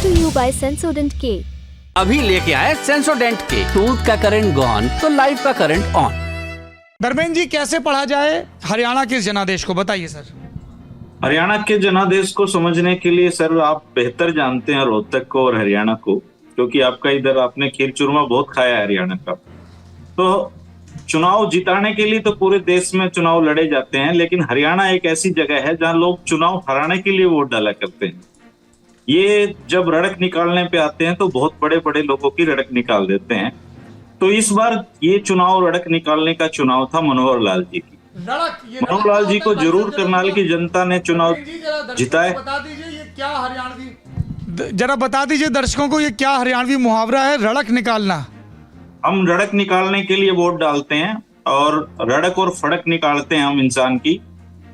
to you by Sensodent K। अभी लेके आए सेंसोडेंट के। टूथ का करंट गॉन तो लाइफ का करंट ऑन। धर्मेंद्र जी, कैसे पढ़ा जाए हरियाणा के जनादेश को, बताइए सर। हरियाणा के जनादेश को समझने के लिए सर आप बेहतर जानते हैं रोहतक को और हरियाणा को, क्योंकि आपका इधर आपने खीर चूरमा बहुत खाया है हरियाणा का। तो चुनाव जिताने के लिए तो पूरे देश में चुनाव लड़े जाते हैं, लेकिन हरियाणा एक ऐसी जगह है जहां लोग चुनाव हराने के लिए वोट डाला करते हैं। ये जब रड़क निकालने पे आते हैं तो बहुत बड़े बड़े लोगों की रड़क निकाल देते हैं। तो इस बार ये चुनाव रड़क निकालने का चुनाव था मनोहर लाल जी की। मनोहर लाल जी को जरूर करनाल की जनता ने चुनाव जिताए। बता दीजिए ये क्या हरियाणवी, जरा बता दीजिए दर्शकों को, ये क्या हरियाणवी मुहावरा है रड़क निकालना? हम रड़क निकालने के लिए वोट डालते हैं और रड़क और फड़क निकालते हैं हम इंसान की,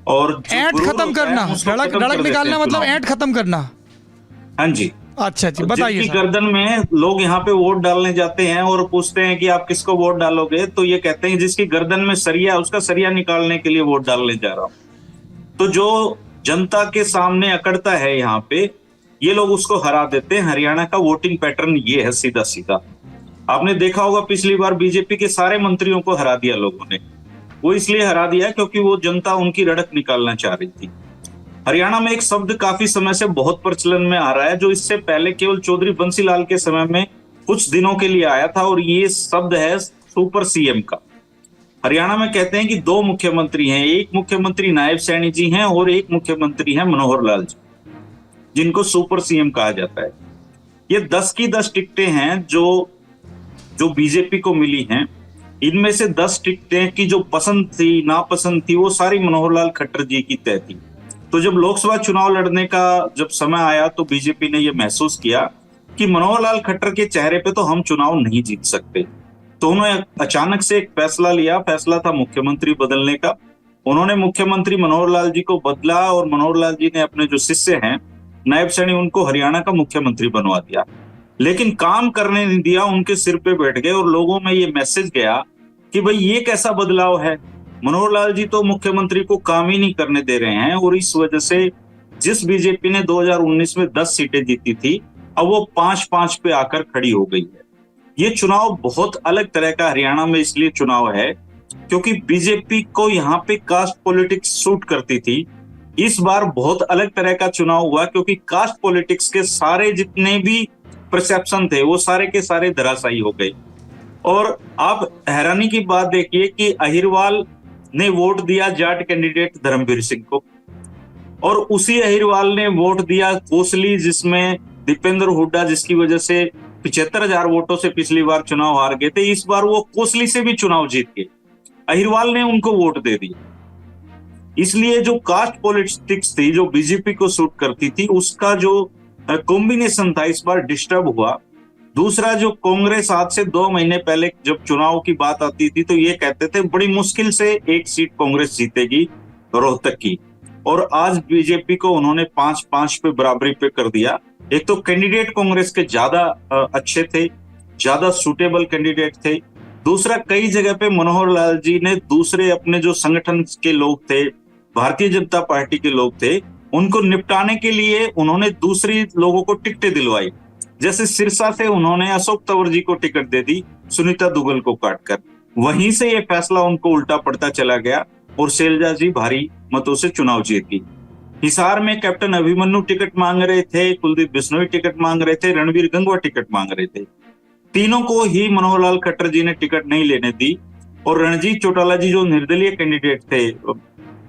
और ऐंठ खत्म करना। रड़क निकालना मतलब ऐंठ खत्म करना। हाँ जी। अच्छा जी, बताइए। जिसकी गर्दन में लोग यहाँ पे वोट डालने जाते हैं और पूछते हैं कि आप किसको वोट डालोगे, तो ये कहते हैं जिसकी गर्दन में सरिया, उसका सरिया निकालने के लिए वोट डालने जा रहा हूं। तो जो जनता के सामने अकड़ता है यहाँ पे, ये लोग उसको हरा देते हैं। हरियाणा का वोटिंग पैटर्न ये है, सीधा सीधा। आपने देखा होगा पिछली बार बीजेपी के सारे मंत्रियों को हरा दिया लोगों ने। वो इसलिए हरा दिया क्योंकि वो जनता उनकी रड़क निकालना चाह रही थी। हरियाणा में एक शब्द काफी समय से बहुत प्रचलन में आ रहा है, जो इससे पहले केवल चौधरी बंसीलाल के समय में कुछ दिनों के लिए आया था, और ये शब्द है सुपर सीएम का। हरियाणा में कहते हैं कि दो मुख्यमंत्री हैं, एक मुख्यमंत्री नायब सैनी जी हैं और एक मुख्यमंत्री हैं मनोहर लाल जी, जिनको सुपर सीएम कहा जाता है। ये 10 की 10 टिकटें हैं जो बीजेपी को मिली हैं। इनमें से 10 टिकटें की जो पसंद थी, नापसंद थी, वो सारी मनोहर लाल खट्टर जी की तय थी। तो जब लोकसभा चुनाव लड़ने का जब समय आया तो बीजेपी ने यह महसूस किया कि मनोहर लाल खट्टर के चेहरे पे तो हम चुनाव नहीं जीत सकते। तो उन्होंने अचानक से एक फैसला लिया। फैसला था मुख्यमंत्री बदलने का। उन्होंने मुख्यमंत्री मनोहर लाल जी को बदला और मनोहर लाल जी ने अपने जो शिष्य हैं नायब सैनी, उनको हरियाणा का मुख्यमंत्री बनवा दिया। लेकिन काम करने नहीं दिया, उनके सिर पे बैठ गए और लोगों में ये मैसेज गया कि भाई ये कैसा बदलाव है, मनोहर लाल जी तो मुख्यमंत्री को काम ही नहीं करने दे रहे हैं। और इस वजह से जिस बीजेपी ने 2019 में 10 सीटें जीती थी, अब वो 5-5 पे आकर खड़ी हो गई है। ये चुनाव बहुत अलग तरह का हरियाणा में इसलिए चुनाव है क्योंकि बीजेपी को यहाँ पे कास्ट पॉलिटिक्स सूट करती थी। इस बार बहुत अलग तरह का चुनाव हुआ क्योंकि कास्ट पॉलिटिक्स के सारे जितने भी परसेप्शन थे वो सारे के सारे धराशायी हो गए। और आप हैरानी की बात देखिए कि अहिरवाल ने वोट दिया जाट कैंडिडेट धर्मवीर सिंह को, और उसी अहिरवाल ने वोट दिया कोसली, जिसमें दीपेंद्र हुड्डा, जिसकी वजह से 75,000 वोटों से पिछली बार चुनाव हार गए थे। इस बार वो कोसली से भी चुनाव जीत गए। अहिरवाल ने उनको वोट दे दिया। इसलिए जो कास्ट पॉलिटिक्स थी, जो बीजेपी को सूट करती थी, उसका जो कॉम्बिनेशन था इस बार डिस्टर्ब हुआ। दूसरा, जो कांग्रेस आज से 2 महीने पहले जब चुनाव की बात आती थी तो ये कहते थे बड़ी मुश्किल से एक सीट कांग्रेस जीतेगी रोहतक की, और आज बीजेपी को उन्होंने 5-5 पे बराबरी पे कर दिया। एक तो कैंडिडेट कांग्रेस के ज्यादा अच्छे थे, ज्यादा सुटेबल कैंडिडेट थे। दूसरा, कई जगह पे मनोहर लाल जी ने दूसरे अपने जो संगठन के लोग थे, भारतीय जनता पार्टी के लोग थे, उनको निपटाने के लिए उन्होंने दूसरी लोगों को टिकटें दिलवाई। जैसे सिरसा से उन्होंने अशोक तंवर जी को टिकट दे दी सुनीता दुग्गल को काटकर। वहीं से ये फैसला उनको उल्टा पड़ता चला गया और शैलजा जी भारी मतों से चुनाव जीत गई। हिसार में कैप्टन अभिमन्यु टिकट मांग रहे थे, कुलदीप बिश्नोई टिकट मांग रहे थे, रणवीर गंगवा टिकट मांग रहे थे। तीनों को ही मनोहर लाल खट्टर जी ने टिकट नहीं लेने दी, और रणजीत चौटाला जी जो निर्दलीय कैंडिडेट थे,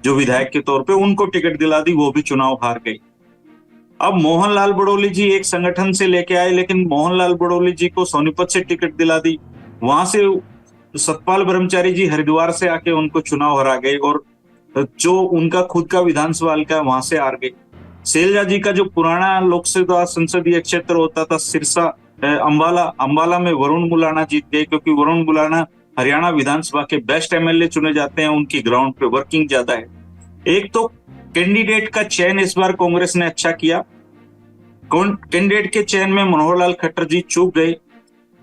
जो विधायक के तौर पे, उनको टिकट दिला दी, वो भी चुनाव हार गई। अब मोहनलाल बड़ोली जी एक संगठन से लेके आए, लेकिन मोहनलाल बड़ोली जी को सोनीपत से टिकट दिला दी। वहां से सतपाल ब्रह्मचारी जी हरिद्वार से आके उनको चुनाव हरा गए, और जो उनका खुद का विधानसभा हल्का है वहां से हार गए। शैलजा जी का जो पुराना लोकसभा संसदीय क्षेत्र होता था सिरसा अंबाला में वरुण मुलाना जीत गए, क्योंकि वरुण मुलाना हरियाणा विधानसभा के बेस्ट एमएलए चुने जाते हैं, उनकी ग्राउंड पे वर्किंग ज्यादा है। एक तो कैंडिडेट का चयन इस बार कांग्रेस ने अच्छा किया, कैंडिडेट के चयन में मनोहर लाल खट्टर जी चूक गए।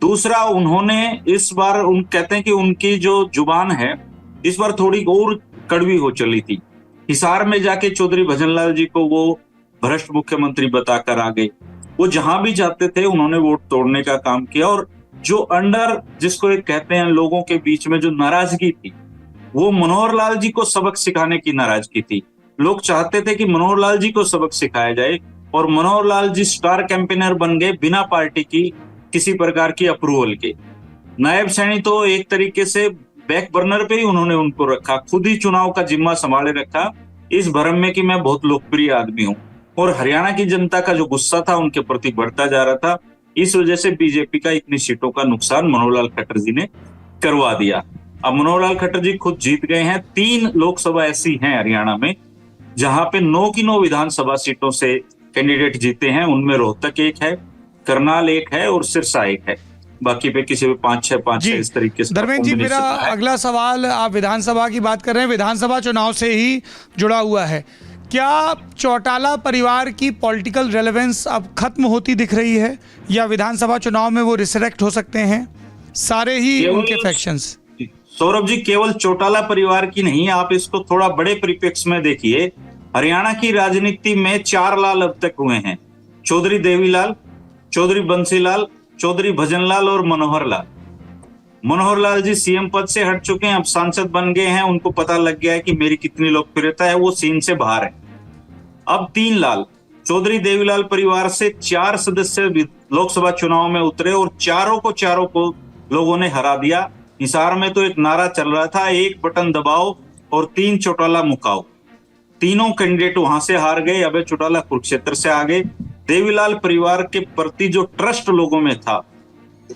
दूसरा, उन्होंने इस बार कहते हैं कि उनकी जो जुबान है इस बार थोड़ी और कड़वी हो चली थी। हिसार में जाके चौधरी भजनलाल जी को वो भ्रष्ट मुख्यमंत्री बताकर आ गए। वो जहां भी जाते थे उन्होंने वोट तोड़ने का काम किया। और जो अंडर जिसको एक कहते हैं लोगों के बीच में जो नाराजगी थी, वो मनोहर लाल जी को सबक सिखाने की नाराजगी थी। लोग चाहते थे कि मनोहर लाल जी को सबक सिखाया जाए और मनोहर लाल जी स्टार कैंपेनर बन गए बिना पार्टी की किसी प्रकार की अप्रूवल के। नायब सैनी तो एक तरीके से बैक बर्नर पे ही उन्होंने उनको रखा, खुद ही चुनाव का जिम्मा संभाले रखा इस भरम में कि मैं बहुत लोकप्रिय आदमी हूं। और हरियाणा की जनता का जो गुस्सा था उनके प्रति बढ़ता जा रहा था। इस वजह से बीजेपी का इतनी सीटों का नुकसान मनोहर लाल खट्टर जी ने करवा दिया। अब मनोहर लाल खट्टर जी खुद जीत गए हैं। 3 लोकसभा ऐसी हैं हरियाणा में जहां पे 9 की 9 विधानसभा सीटों से कैंडिडेट जीते हैं। उनमें रोहतक एक है, करनाल एक है और सिरसा एक है। बाकी पे किसी पे 5-6 इस तरीके से। धर्मेंद्र जी, मेरा अगला सवाल, आप विधानसभा की बात कर रहे हैं, विधानसभा चुनाव से ही जुड़ा हुआ है। क्या चौटाला परिवार की पॉलिटिकल रेलेवेंस अब खत्म होती दिख रही है या विधानसभा चुनाव में वो रिसरेक्ट हो सकते हैं सारे ही उनके फैक्शंस? सौरभ जी, केवल चौटाला परिवार की नहीं, आप इसको थोड़ा बड़े परिप्रेक्ष्य में देखिए। हरियाणा की राजनीति में 4 लाल अब तक हुए हैं, चौधरी देवीलाल, चौधरी बंसीलाल, चौधरी भजनलाल और मनोहर लाल। मनोहर लाल जी सीएम पद से हट चुके हैं, अब सांसद बन गए हैं। उनको पता लग गया है कि मेरी कितनी लोकप्रियता है, वो सीन से बाहर है। अब 3 लाल, चौधरी देवीलाल परिवार से 4 सदस्य लोकसभा चुनाव में उतरे और चारों को लोगों ने हरा दिया। हिसार में तो एक नारा चल रहा था, 1 बटन दबाओ और 3 चौटाला मुकाओ। तीनों कैंडिडेट वहां से हार गए। अभय चौटाला कुरुक्षेत्र से आ गए। देवीलाल परिवार के प्रति जो ट्रस्ट लोगों में था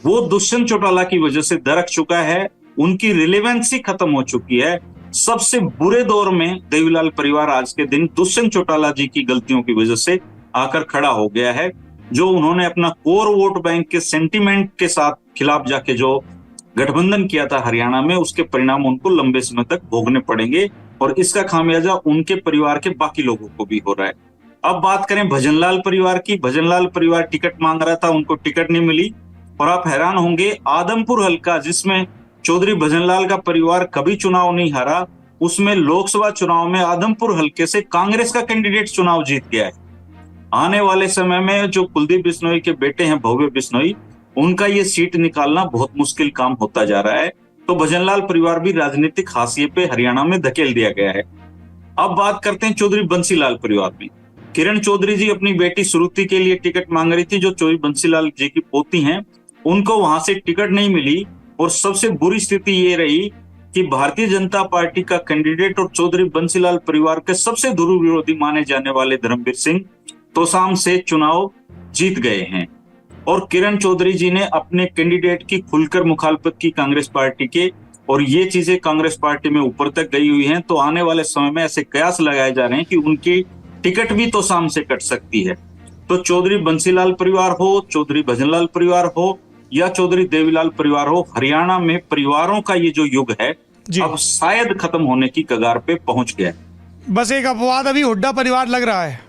वो दुष्यंत चौटाला की वजह से दरक चुका है। उनकी रिलेवेंसी खत्म हो चुकी है। सबसे बुरे दौर में देवीलाल परिवार आज के दिन दुष्यंत चौटाला जी की गलतियों की वजह से आकर खड़ा हो गया है। जो उन्होंने अपना कोर वोट बैंक के सेंटिमेंट के साथ खिलाफ जाके जो गठबंधन किया था हरियाणा में, उसके परिणाम उनको लंबे समय तक भोगने पड़ेंगे और इसका खामियाजा उनके परिवार के बाकी लोगों को भी हो रहा है। अब बात करें भजनलाल परिवार की। भजनलाल परिवार टिकट मांग रहा था, उनको टिकट नहीं मिली। और आप हैरान होंगे, आदमपुर हल्का जिसमें चौधरी भजनलाल का परिवार कभी चुनाव नहीं हारा, उसमें लोकसभा चुनाव में आदमपुर हल्के से कांग्रेस का कैंडिडेट चुनाव जीत गया है। आने वाले समय में जो कुलदीप बिश्नोई के बेटे हैं भव्य बिश्नोई, उनका ये सीट निकालना बहुत मुश्किल काम होता जा रहा है। तो भजनलाल परिवार भी राजनीतिक हाशिए पे हरियाणा में धकेल दिया गया है। अब बात करते हैं चौधरी बंसीलाल परिवार में। किरण चौधरी जी अपनी बेटी श्रुति के लिए टिकट मांग रही थी, जो चौधरी बंसीलाल जी की पोती हैं। उनको वहां से टिकट नहीं मिली और सबसे बुरी स्थिति ये रही कि भारतीय जनता पार्टी का कैंडिडेट और चौधरी बंसीलाल परिवार के सबसे दुर्विरोधी माने जाने वाले धर्मवीर सिंह तोसाम से चुनाव जीत गए हैं। और किरण चौधरी जी ने अपने कैंडिडेट की खुलकर मुखालफत की कांग्रेस पार्टी के, और ये चीजें कांग्रेस पार्टी में ऊपर तक गई हुई हैं। तो आने वाले समय में ऐसे कयास लगाए जा रहे हैं कि उनकी टिकट भी तोसाम से कट सकती है। तो चौधरी बंसीलाल परिवार हो, चौधरी भजनलाल परिवार हो या चौधरी देवीलाल परिवार हो, हरियाणा में परिवारों का ये जो युग है अब शायद खत्म होने की कगार पे पहुंच गया। बस एक अपवाद अभी हुड्डा परिवार लग रहा है।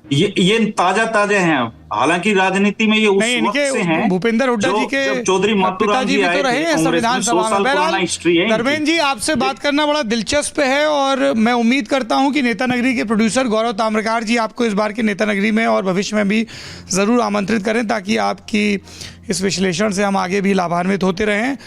ये ताजा हैं। हालांकि राजनीति में ये उस वक्त से हैं, भूपेंद्र हुड्डा जी के चौधरी मातूराम जी तो रहे हैं संविधान सभा में। धर्मेंद्र जी, आपसे बात करना बड़ा दिलचस्प है और मैं उम्मीद करता हूं कि नेता नगरी के प्रोड्यूसर गौरव ताम्रकार जी आपको इस बार के नेता नगरी में और भविष्य में भी जरूर आमंत्रित करें, ताकि आपकी इस विश्लेषण से हम आगे भी लाभान्वित होते रहें।